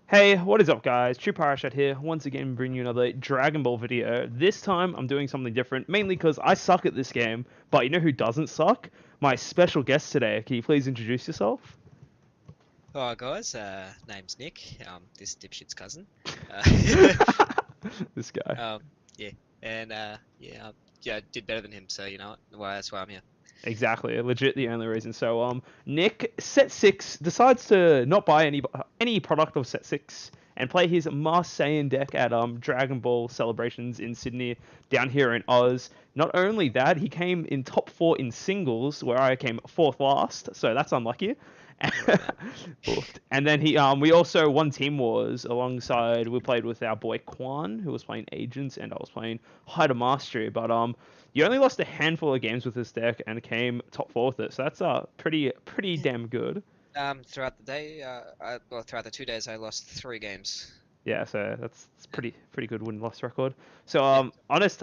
Hey, what is up guys? True Parashat here, once again bringing you another Dragon Ball video. This time I'm doing something different, mainly because I suck at this game, but you know who doesn't suck? My special guest today. Can you please introduce yourself? Hi guys, name's Nick. This dipshit's cousin. This guy. Um, yeah, and yeah, I did better than him, so you know why that's why I'm here. Exactly, legit the only reason. So Nick, Set 6, decides to not buy any product of Set 6 and play his Masked Saiyan deck at Dragon Ball celebrations in Sydney, down here in Oz. Not only that, he came in top 4 in singles, where I came 4th last, so that's unlucky. Yeah, man. And then we also won Team Wars alongside, we played with our boy Quan, who was playing Agents, and I was playing Height of Mastery. But you only lost a handful of games with this deck and came top 4 with it, so that's pretty damn good. Throughout the day, well, throughout the 2 days, I lost 3 games. Yeah, so that's pretty good win-loss record. So Yeah.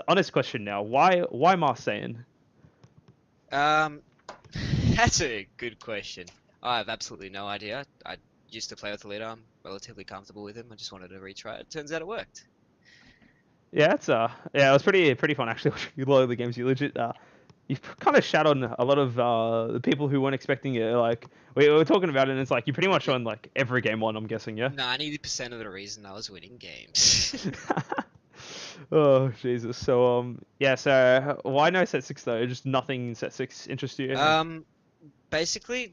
honest question now, why Marseille? Um, that's a good question. I have absolutely no idea. I used to play with the leader. I'm relatively comfortable with him. I just wanted to retry it. Turns out it worked. Yeah, it was pretty fun actually. A lot of the games you legit you've kind of shat on a lot of the people who weren't expecting it. Like we were talking about it, and it's like you pretty much won like every game one. I'm guessing, yeah. 90% of the reason I was winning games. Oh Jesus. So yeah. So why no Set 6 though? Just nothing in Set 6 interests you? Um, Basically,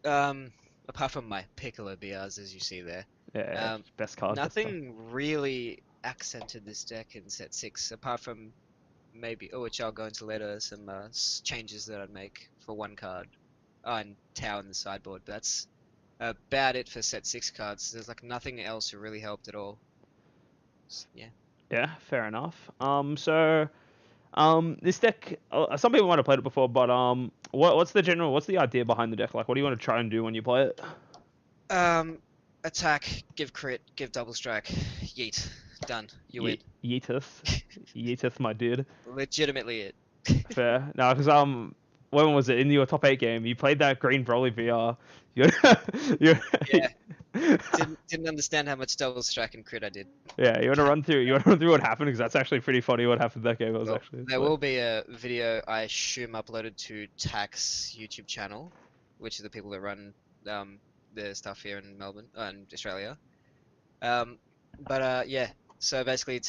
apart from my Piccolo BRs, as you see there, Yeah, um, best card. Best card. nothing really accented this deck in set 6, apart from maybe, oh, which I'll go into later, some changes that I'd make for one card. Oh, and Tau in the sideboard, but that's about it for set 6 cards. There's like nothing else that really helped at all. Yeah. Yeah, fair enough. This deck, some people might have played it before, but what's the idea behind the deck? Like, what do you want to try and do when you play it? Um, Attack, give crit, give double strike, yeet, done, you win. Yeetith, Yeetith, my dude. Legitimately it. Fair. No, because when was it in your top 8 game? You played that Green Broly VR. You, you, Yeah. Didn't understand how much double strike and crit I did. yeah. You want to run through? You want to run through what happened? Because that's actually pretty funny. What happened that game? It was Well, actually. there will be a video I assume uploaded to Tax YouTube channel, which are the people that run the stuff here in Melbourne and Australia. Yeah. So basically,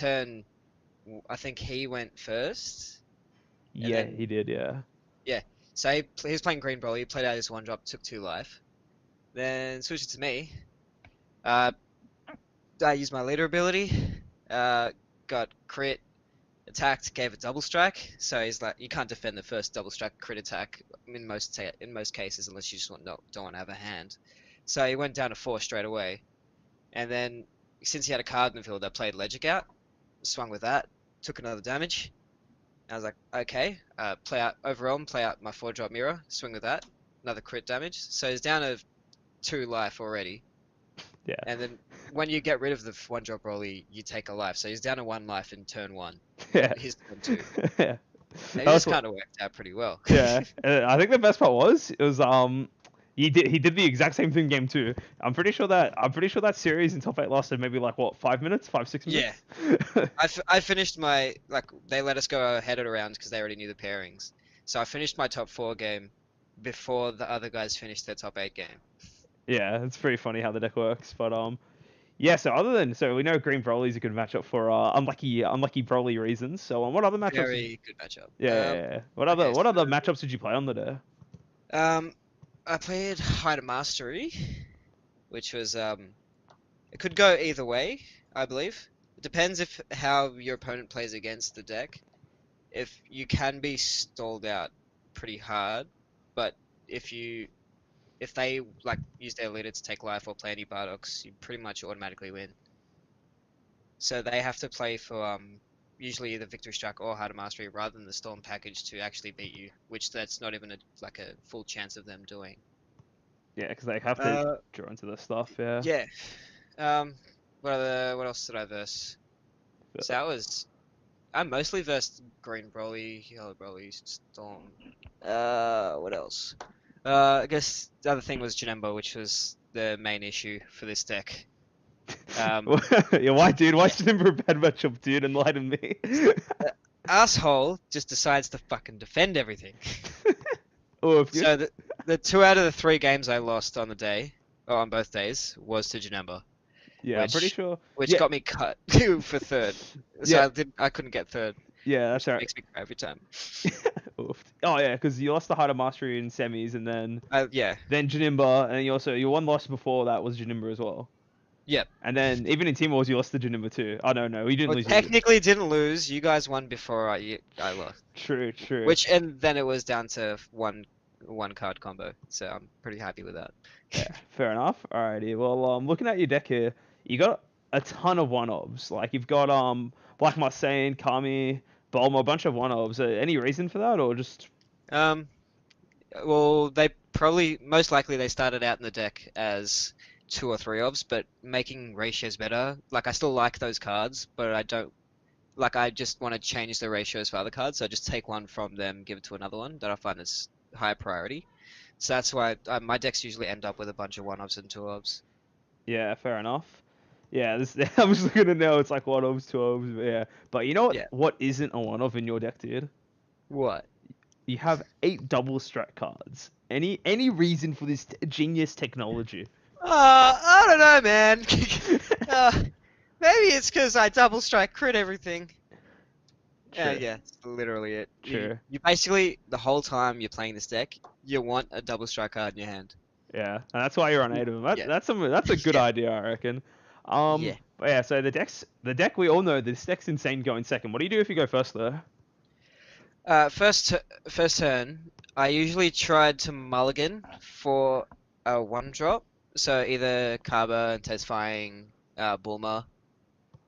I think he went first, and Yeah, he then did. Yeah. yeah. So he was playing Green Broly. He played out his one drop, took 2 life, then switched it to me. Uh, I used my leader ability. Got crit, attacked, gave a double strike. So he's like, you can't defend the first double strike crit attack in most cases unless you just don't want to have a hand. So he went down to 4 straight away, and then since he had a card in the field, I played Legic out, swung with that, took another damage. I was like, okay, play out Overwhelm, play out my 4-drop mirror, swing with that, another crit damage. So he's down to 2 life already. Yeah. And then when you get rid of the 1-drop Broly, you take a life. So he's down to 1 life in turn 1. Yeah. His turn 2. Yeah. Maybe That this was kind of worked out pretty well. yeah. I think the best part was it was he did the exact same thing game 2. I'm pretty sure that series in top 8 lasted maybe like what 5 minutes, 5 6 minutes. Yeah. I finished my, like, they let us go ahead of the rounds because they already knew the pairings. So I finished my top 4 game before the other guys finished their top 8 game. Yeah, it's pretty funny how the deck works. But yeah. So we know Green Broly is a good matchup for unlucky Broly reasons. So what other matchups? Very good matchup. Yeah. Okay, What other so matchups did you play on the day? I played Height of Mastery, which was it could go either way, I believe. It depends if how your opponent plays against the deck. If you can be stalled out pretty hard, but if they like use their leader to take life or play any Bardoks, you pretty much automatically win. So they have to play for usually either Victory Strike or Heart of Mastery rather than the Storm package to actually beat you, which that's not even like a full chance of them doing. Yeah, because they have to draw into the stuff. Yeah. Yeah. What else did I verse? So I mostly versed Green Broly, Yellow Broly, Storm. What else? I guess the other thing was Janemba, which was the main issue for this deck. Yeah, why, dude? Why Yeah. should never a bad matchup, dude? Enlighten me. The asshole just decides to fucking defend everything. Oh, if you. So the 2 out of the 3 games I lost on the day, or on both days, was to Janemba, Yeah, I'm pretty which sure. which Yeah, got me cut for third. So yeah, I couldn't get third, yeah. which That's alright. makes me cry every time. Oof. Oh yeah, because you lost the Heart of Mastery in semis, and Yeah, then Janimba, and you also your one loss before that was Janimba as well. yep. And then even in Team Wars, you lost to Janimba too. Oh no, you didn't Well, lose. technically didn't lose. You guys won before I lost. True, true. Which and then it was down to one card combo. So I'm pretty happy with that. Yeah, fair enough. Alrighty. Well, looking at your deck here, you got a ton of one-ofs. Like you've got Black Marseille, Kami, Bulma, a bunch of one-ofs. Any reason for that, or just Um, well, they probably most likely they started out in the deck as 2 or 3 ofs, but making ratios better. Like I still like those cards, but I don't like. I just want to change the ratios for other cards. So I just take one from them, give it to another one that I find is higher priority. So that's why my decks usually end up with a bunch of 1-ofs and 2-ofs. yeah, fair enough. Yeah, this I'm just looking at now. It's like one-ofs, two-ofs. But yeah, but you know what? Yeah. What isn't a one-off in your deck, dude? What? You have 8 double strike cards. Any reason for this genius technology? I don't know, man. uh, maybe it's because I double strike crit everything. True, Yeah, that's literally it. true. You basically the whole time you're playing this deck, you want a double strike card in your hand. Yeah, and that's why you're on 8 of them. Yeah, That's a good yeah, idea, I reckon. yeah. But yeah. So the deck we all know this deck's insane going second. What do you do if you go first though? First turn, I usually tried to mulligan for a 1-drop, so either Kaba, Intensifying, Bulma,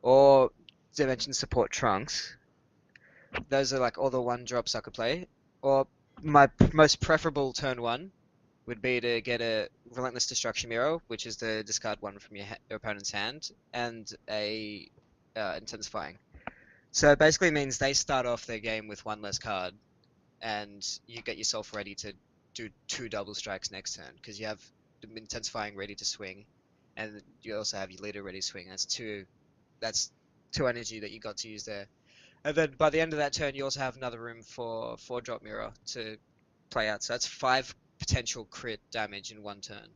or Dimension Support Trunks. Those are like all the 1-drops I could play. Or my most preferable turn 1 would be to get a Relentless Destruction Mirror, which is the discard one from your opponent's hand, and a Intensifying. So it basically means they start off their game with 1 less card, and you get yourself ready to do 2 double strikes next turn, because you have the Intensifying ready to swing, and you also have your leader ready to swing. That's two energy that you got to use there. And then by the end of that turn, you also have another room for 4-drop mirror to play out. So that's 5 potential crit damage in 1 turn.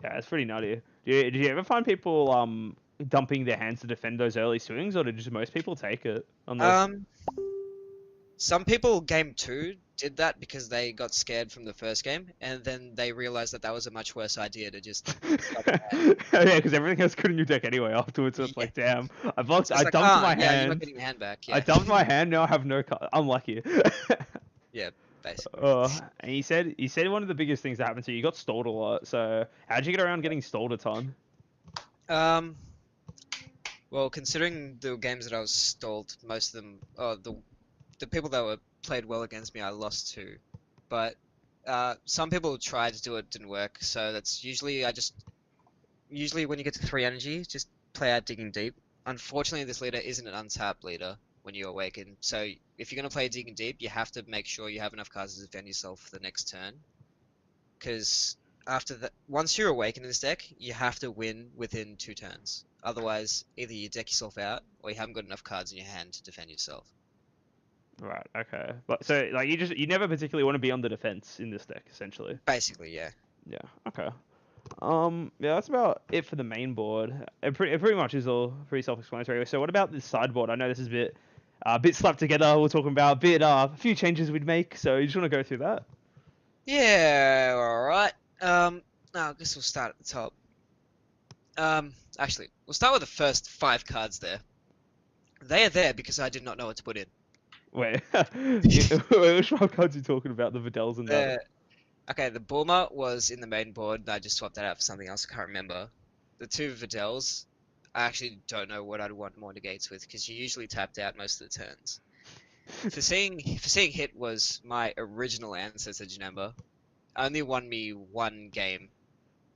Yeah, it's pretty nutty. Do you ever find people dumping their hands to defend those early swings, or do just most people take it on the? Um, some people game 2 did that because they got scared from the first game, and then they realized that that was a much worse idea to just dump your hand. Yeah, because everything else good in your deck anyway. Afterwards, so it's Yeah. like, damn, So it's I like, dumped my yeah, you're not hand. getting your hand back. I Yeah. dumped my hand. Now I have no card. Unlucky. Yeah, basically. And he said one of the biggest things that happened to you, you got stalled a lot. So how'd you get around getting stalled a ton? Um, well, considering the games that I was stalled, most of them, the people that were played well against me, I lost to. But some people tried to do it, didn't work. So that's usually when you get to 3 energy, just play out Digging Deep. Unfortunately, this leader isn't an untapped leader when you awaken. So if you're gonna play Digging Deep, you have to make sure you have enough cards to defend yourself for the next turn. Because after that, once you're awakened in this deck, you have to win within 2 turns. Otherwise, either you deck yourself out, or you haven't got enough cards in your hand to defend yourself. Right. Okay. But so like you never particularly want to be on the defense in this deck, essentially. Basically, yeah. Yeah. Okay. Yeah, that's about it for the main board. It pretty much is all pretty self-explanatory. So what about this sideboard? I know this is a bit slapped together. We're talking about a few changes we'd make. So you just want to go through that? Yeah, alright. I guess we'll start at the top. Actually, we'll start with the first 5 cards there. They are there because I did not know what to put in. Wait, which one cards are you talking about? The Videls and that? Okay, the Bulma was in the main board, and I just swapped that out for something else, I can't remember. The 2 Videls, I actually don't know what I'd want more negates with, because you usually tapped out most of the turns. Foreseeing Hit was my original answer to Janemba. Only won me 1 game.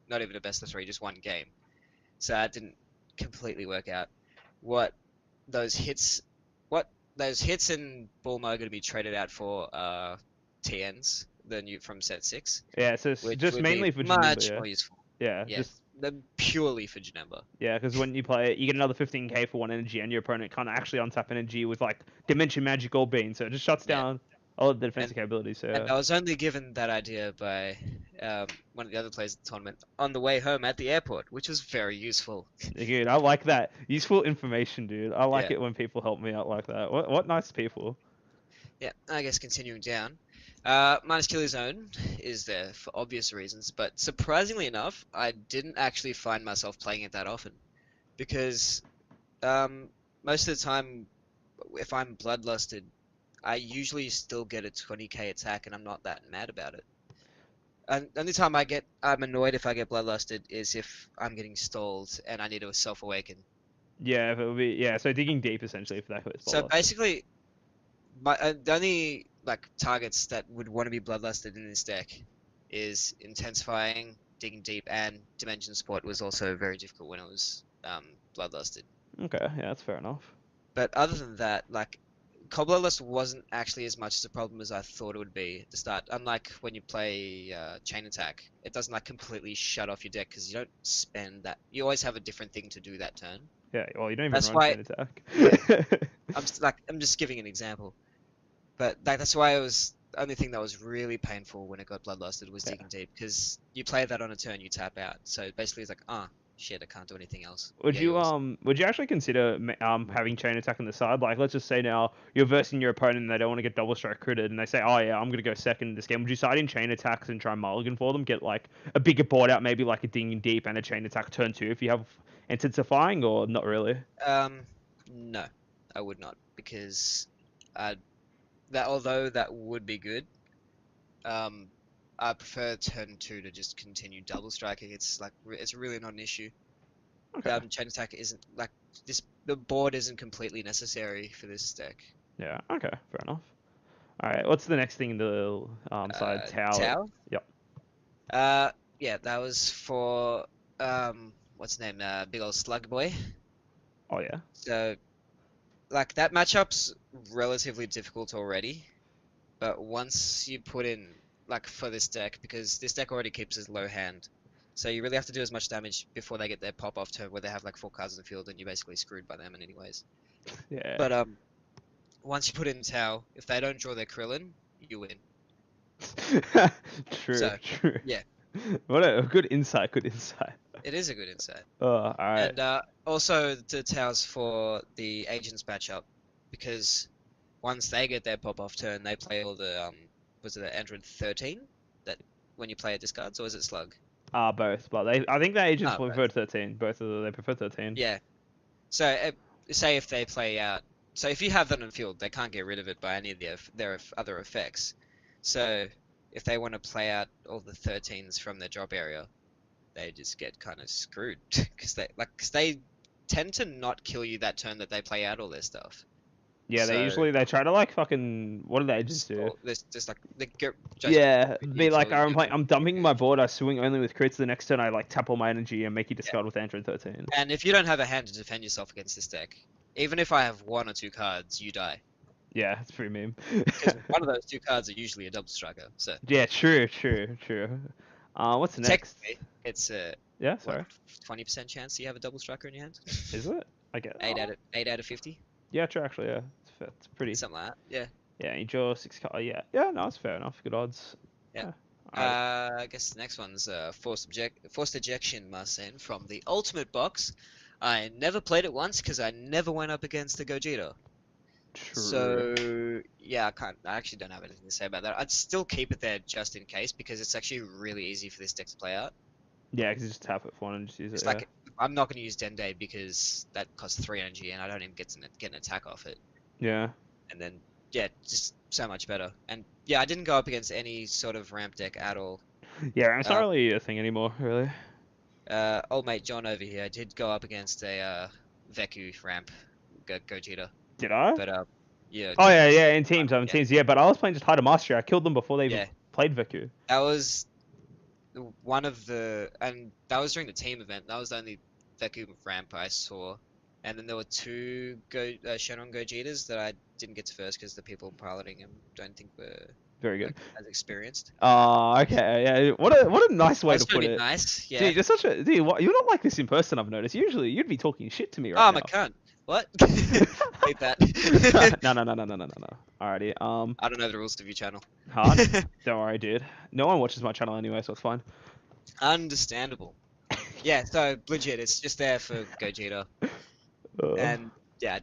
Not even a best of 3, just 1 game. So that didn't completely work out. What those hits and Bulma are going to be traded out for TNs. the new from set 6, Yeah, so it's which just would be mainly for Janemba, much yeah. more useful. Yeah, Yeah, just purely for Janemba. yeah, because when you play it, you get another 15k for one energy, and your opponent can't actually untap energy with like Dimension Magic or Beam, so it just shuts Yeah, down all of the and defensive capabilities. and So I was only given that idea by one of the other players at the tournament on the way home at the airport, which was very useful. dude, I like that useful information, dude. I like Yeah, it when people help me out like that. What nice people. yeah. I guess continuing down, minus Killing Zone is there for obvious reasons, but surprisingly enough, I didn't actually find myself playing it that often because um, most of the time, if I'm bloodlusted, I usually still get a 20k attack, and I'm not that mad about it. And the only time I'm annoyed if I get bloodlusted is if I'm getting stalled and I need to self-awaken. Yeah, if it would be yeah. So digging deep essentially if that was So bloodlusted. basically, the only like targets that would want to be bloodlusted in this deck is intensifying, digging deep, and dimension support was also very difficult when it was bloodlusted. Okay, yeah, that's fair enough. But other than that, like Cobblerless wasn't actually as much as a problem as I thought it would be at the start. Unlike when you play Chain Attack, it doesn't like completely shut off your deck because you don't spend that. You always have a different thing to do that turn. Yeah, well, you don't even That's run why, chain attack. yeah, I'm just giving an example. But like that's why it was the only thing that was really painful when it got bloodlusted was Yeah. digging deep because you play that on a turn, you tap out. So basically, it's like, ah, shit, I can't do anything else. Would Yeah, you yours. actually consider having chain attack on the side? Like, let's just say now you're versing your opponent and they don't want to get double strike critted, and they say, "Oh yeah, I'm gonna go second in this game." Would you side in chain attacks and try mulligan for them? Get like a bigger board out, maybe like a ding deep and a chain attack turn two if you have intensifying, or not really? Um, no, I would not because that although that would be good, um, I prefer turn 2 to just continue double striking. It's like it's really not an issue. Okay. Chain attack isn't like this. The board isn't completely necessary for this deck. Yeah. Okay. Fair enough. All right. What's the next thing in the side tower? Tau. Yep. Uh, yeah, that was for what's his name? Big old slug boy. Oh yeah. So like that matchup's relatively difficult already, but once you put in like for this deck, because this deck already keeps his low hand, so you really have to do as much damage before they get their pop off turn where they have like 4 cards in the field and you're basically screwed by them in anyways. Yeah. But once you put in Tau, if they don't draw their Krillin, you win. True. So True. yeah, What a good insight. Good insight. it is a good insight. All right. And also the Taus for the agents matchup, because once they get their pop off turn, they play all the was it the Android 13 that when you play it discards, or is it Slug? Both, but I think the agents Oh, prefer both. 13. Both of them, they prefer 13. Yeah. So say if they play out, so if you have that on the field, they can't get rid of it by any of their other effects. So if they want to play out all the 13s from their drop area, they just get kind of screwed because they tend to not kill you that turn that they play out all their stuff. Yeah, So they try to like fucking what do the agents do? there's just like they get just Yeah, quickly be like kill you. I'm dumping my board. I swing only with crits. The next turn I like tap all my energy and make you Yeah. discard with Android 13. And if you don't have a hand to defend yourself against this deck, even if I have 1 or 2 cards, you die. Yeah, it's pretty meme. Because one of those 2 cards are usually a double striker. So Yeah, true, true, true. What's next? technically, it's a Yeah, what sorry. 20% chance you have a double striker in your hand. Is it? I get. 8 out of 50, Yeah, true. Actually, yeah, it's pretty. something like that. Yeah, Yeah, you draw 6 cards. Yeah, yeah, no, it's fair enough. Good odds. yeah. Yeah. Alright. I guess the next one's forced ejection Marcin from the Ultimate Box. I never played it once because I never went up against a Gogeta. True. So yeah, I actually don't have anything to say about that. I'd still keep it there just in case because it's actually really easy for this deck to play out. Yeah, because you just tap it for one and just use it. It's Yeah. like I'm not going to use Dende because that costs 3 energy and I don't even get an attack off it. Yeah. And then yeah, just so much better. And yeah, I didn't go up against any sort of ramp deck at all. Yeah, it's not really a thing anymore, really. Old mate John over here did go up against a Veku ramp Gogeta, Did I? but yeah. Oh yeah, yeah, in teams, Yeah. teams, yeah. But I was playing just Hide Mastery. I killed them before they even Yeah. played Veku. That was one of the, and that was during the team event. That was the only Veku ramp I saw. And then there were 2 Shenron Gogetas that I didn't get to first because the people piloting them don't think were Very good. like as experienced. Okay, yeah. What a nice way That's to gonna put be it. nice. Yeah. Dude, you're such a dude. What, you're not like this in person. I've noticed. Usually, you'd be talking shit to me Oh, right I'm a now. cunt. What? Hate that. No, no, no, no, no, no, no, no. Alrighty. I don't know the rules of your channel. Hard. Don't worry, dude. No one watches my channel anyway, so it's fine. Understandable. Yeah, so legit, it's just there for Gogeta. Uh, And yeah,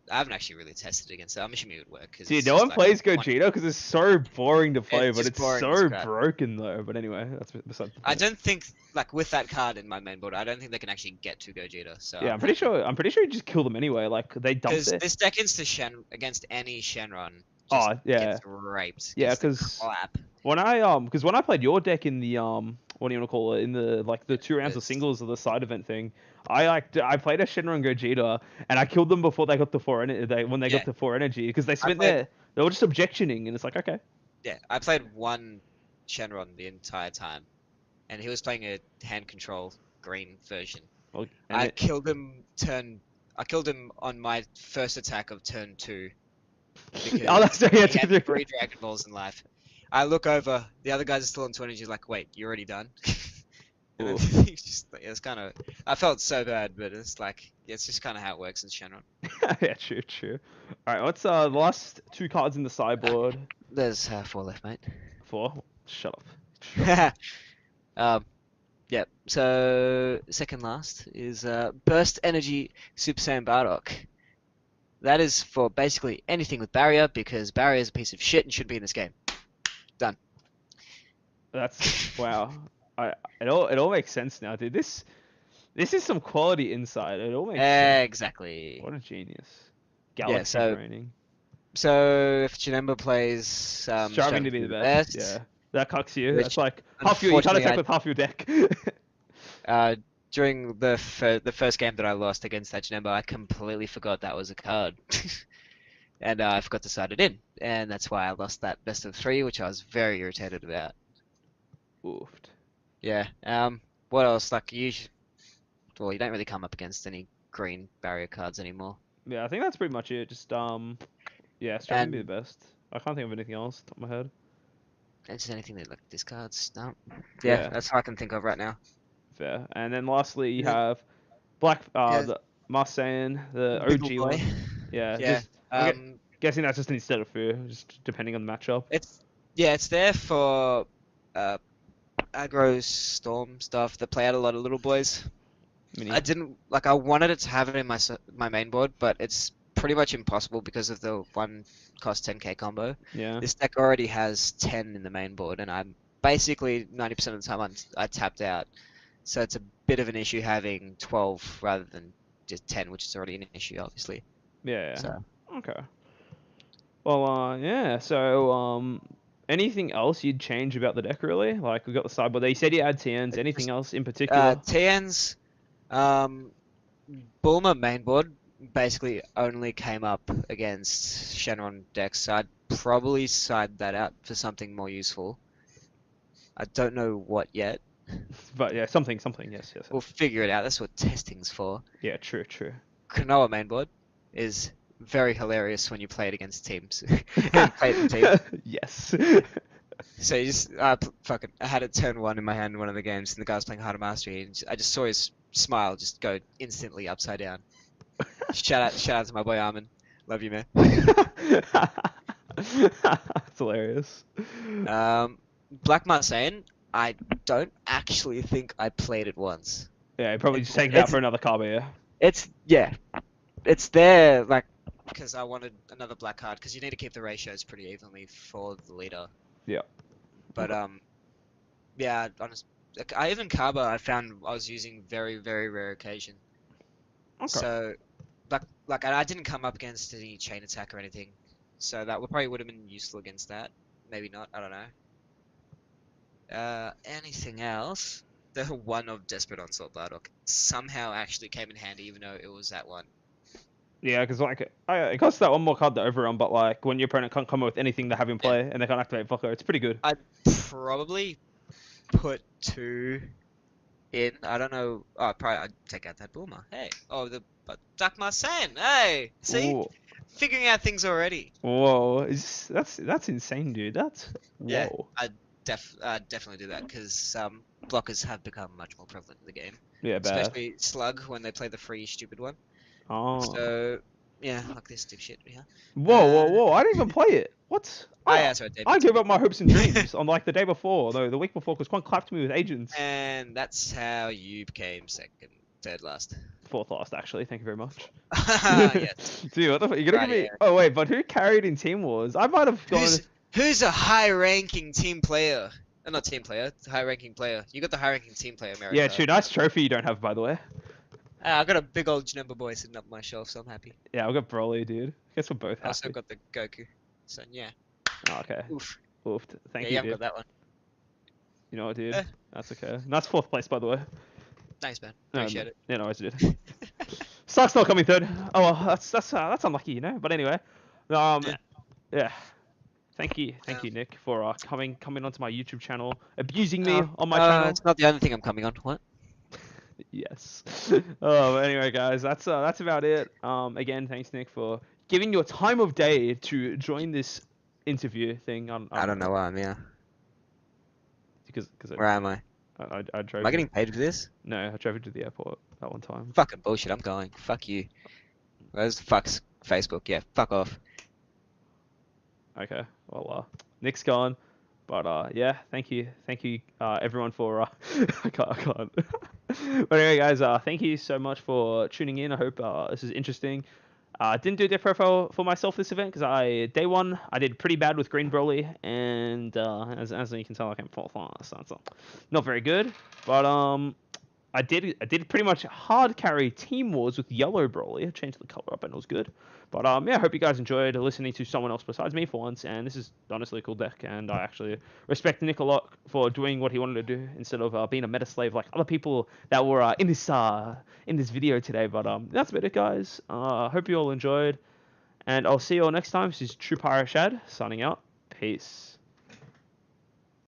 I haven't actually really tested it against it. I'm assuming it would work because Dude, it's no just one like plays one. Gogeta because it's so boring to play, It's but just it's boring as so crap. broken though. But anyway, that's beside the I point. don't think like with that card in my main board, I don't think they can actually get to Gogeta. So Yeah, I'm I'm pretty happy sure. I'm pretty sure you just kill them anyway. Like they dumped because it. this deck against any Shenron just Oh yeah, gets raped. yeah. Gets the Because clap. when I played your deck in the what do you want to call it, in the like the 2 rounds of It's, singles of the side event thing, I played a Shenron Gogeta and I killed them before they got the four energy. When they yeah, got the four energy, because they I spent played. their they were just objectioning, and it's like okay. I played one Shenron the entire time, and he was playing a hand control green version. Well, and I it, killed him I killed him on my first attack of turn 2 oh, because that's yeah, he had dude. 3 Dragon Balls in life. I look over, the other guys are still on 20. He's like, "Wait, you're already done?" And then Oof. he's just it's kind of I felt so bad, but it's like it's just kind of how it works in Shenron. Yeah, true, true. All right, what's the last two cards in the sideboard? There's 4 left, mate. Four. Shut up. Shut up. um, yeah. So second last is Burst Energy Super Saiyan Bardock. That is for basically anything with barrier because barrier is a piece of shit and shouldn't be in this game. Done. That's wow. It all makes sense now, dude. This is some quality insight. It all makes sense. Exactly. What a genius. Yeah. Galaxy So braining. if Janemba plays Striving to be the best. Yeah. That cucks you. That's which like half your you can't unfortunately attack with half your deck. during the first game that I lost against that Janemba, I completely forgot that was a card. And I forgot to side it in, and that's why I lost that best of 3, which I was very irritated about. Oofed. Yeah. What else? Like well, you don't really come up against any green barrier cards anymore. Yeah, I think that's pretty much it. Just yeah, striving to be And the best. I can't think of anything else top of my head. just anything that like discards. No. Yeah, Yeah, that's all I can think of right now. fair. And then lastly you And then, have yeah, the Masked Saiyan, the big ol' OG boy. one. Yeah, Yeah. just guessing that's just instead of Fu, just depending on the matchup. It's there for aggro storm stuff that play out a lot of little boys. Mini. I wanted it to have it in my main board, but it's pretty much impossible because of the one cost 10k combo. Yeah. This deck already has 10 in the main board, and I'm basically 90% of the time I tapped out. So it's a bit of an issue having 12 rather than just 10, which is already an issue, obviously. Yeah. So Okay. Well, yeah. So, anything else you'd change about the deck, really? Like, we got the sideboard. You said you add TNs. Anything else in particular? TN's Bulma main board basically only came up against Shenron decks, so I'd probably side that out for something more useful. I don't know what yet. But yeah, something. Yes, yes. We'll figure it out. That's what testing's for. Yeah, true, true. Konoha mainboard is very hilarious when you play it against teams. Play it in teams. Yes. So you just fucking I had it turn 1 in my hand in one of the games, and the guy was playing Harder Mastery, and I just saw his smile just go instantly upside down. Shout out to my boy Armin. Love you, man. That's hilarious. Black Marseille, I don't actually think I played it once. Yeah, probably just take it out for another card, yeah. It's there like because I wanted another black card because you need to keep the ratios pretty evenly for the leader. Yeah. But yeah, honest. I even Kaba I found I was using very very rare occasion. Okay. So like I didn't come up against any chain attack or anything, so that probably would have been useful against that. Maybe not. I don't know. Anything else? The one of Desperate Onslaught Bardock somehow actually came in handy, even though it was that one. Yeah, because like it costs that one more card to overrun, but like when your opponent can't come up with anything to have him play and they can't activate Fucker, it's pretty good. I'd probably put 2 in. I don't know. Oh, probably I'd take out that Bulma. Hey, Deck Masked Saiyan. Hey, see, Ooh. figuring out things already. Whoa, that's insane, dude. That's Yeah, whoa. I'd definitely do that because blockers have become much more prevalent in the game, Yeah, bad. especially Slug when they play the free stupid one. Oh. So yeah, like this dipshit here. Whoa, whoa, whoa! I didn't even play it. What? Yeah, so I gave up my hopes and debut. dreams on like the day before, no, the week before, because Quan clapped me with agents. And that's how you became third last. Fourth last, actually. Thank you very much. Yes. Dude, what the fuck? You're gonna Right, give me? yeah. Oh wait, but who carried in Team Wars? I might have gone. Who's a high-ranking team player? Not team player, high-ranking player. You got the high-ranking team player, America. Yeah, true. Nice trophy you don't have, by the way. I got a big old Janemba boy sitting up my shelf, so I'm happy. Yeah, I've got Broly, dude. I guess we're both I also happy. got the Goku. So yeah. Oh, okay. Oof. Oof. Thank Yeah, you, you haven't dude. got that one. You know what, dude? Eh, That's okay. Nice fourth place, by the way. thanks, man. No, Appreciate it. yeah, no, I did. Sucks not coming third. Oh well, that's unlucky, you know. But anyway, Yeah. yeah. Thank Um, you, Nick, for coming onto my YouTube channel, abusing me on my channel. it's not the only thing I'm coming on. What? Yes. Oh, but anyway, guys, that's about it. Again, thanks, Nick, for giving your time of day to join this interview thing. I don't know why I'm here. Because Where am I? I drove. Am I getting paid for this? No, I drove you to the airport that one time. Fucking bullshit. I'm going. Fuck you. Where's the fuck's Facebook? Yeah, fuck off. Okay, well, Nick's gone, but yeah, thank you, everyone for I can't. But anyway, guys, thank you so much for tuning in. I hope this is interesting. Didn't do a death profile for myself this event because day one I did pretty bad with Green Broly, and as you can tell, I came fourth last, so it's not very good. But I did pretty much hard carry Team Wars with Yellow Broly. I changed the color up and it was good. But yeah, I hope you guys enjoyed listening to someone else besides me for once. And this is honestly a cool deck, and I actually respect Nick a lot for doing what he wanted to do instead of being a meta slave like other people that were in this video today. But that's about it, guys. Hope you all enjoyed, and I'll see you all next time. This is True Pyro Shad signing out. Peace.